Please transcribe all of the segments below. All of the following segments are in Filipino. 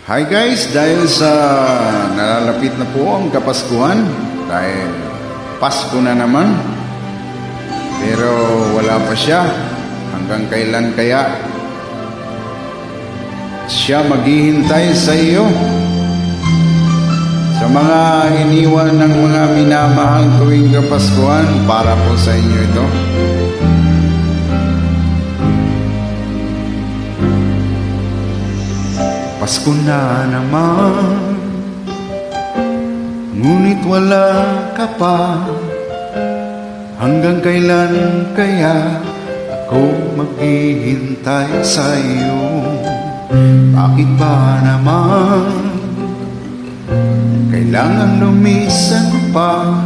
Hi guys, dahil sa nalalapit na po ang Kapaskuhan, dahil Pasko na naman, pero wala pa siya. Hanggang kailan kaya siya maghihintay sa iyo? Sa mga iniwan ng mga minamahal tuwing Kapaskuhan, para po sa inyo ito. Pasko na naman, ngunit wala ka pa. Hanggang kailan kaya ako maghihintay sa iyo? Bakit ba naman kailangan lumisan pa?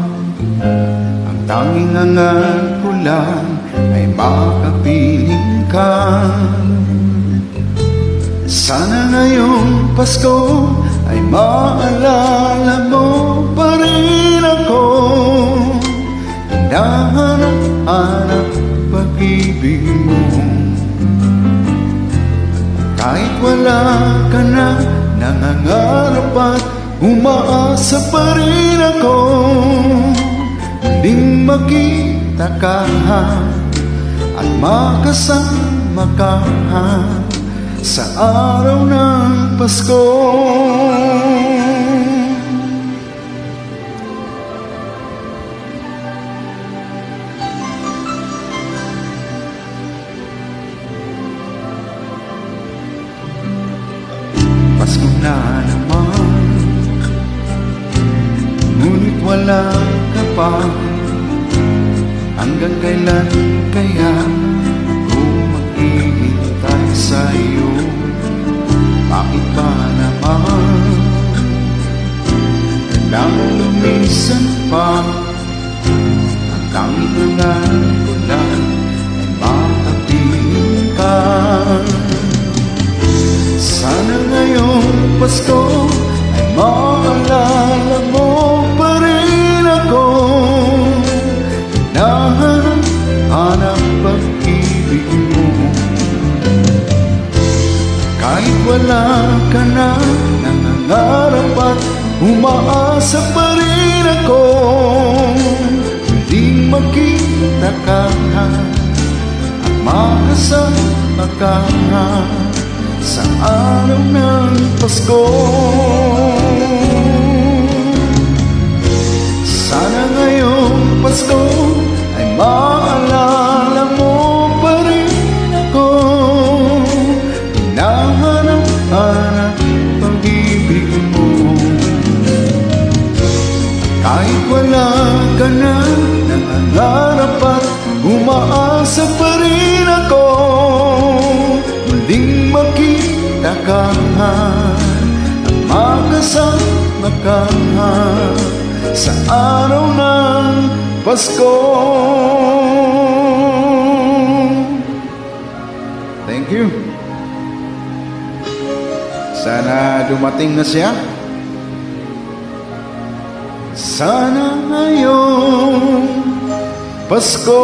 Ang tanging hangat ko lang ay makapiling ka. Sana ngayong Pasko ay maalala mo pa rin ako. Hinahanap pag-ibig mo. Kahit wala ka na, nangangarap at umaasa pa rin ako. Muling makita ka at makasama ka sa araw ng Pasko. Pasko na naman, ngunit wala ka pa. Hanggang kailan kaya ako maghihintay sa iyo? Bakit ba naman kailangan lumisan pa? Ang tanging hangat ko lang ay makapiling ka. Sana ngayong Pasko ay maalala mo pa rin ako. Hinahanap pag-ibig mo. Kahit wala ka na, nangangarap at umaasa pa rin ako. Muling makita ka at makasama ka sa araw ng Pasko. Sana ngayong Pasko ay maalala mo pa rin ako. Hinahanap pag-ibig mo. Kahit wala ka na, nangangarap at umaasa pa rin ako. Muling makita ka at makasama ka sa araw ng Pasko. Thank you. Sana dumating na siya. Sana ngayong Pasko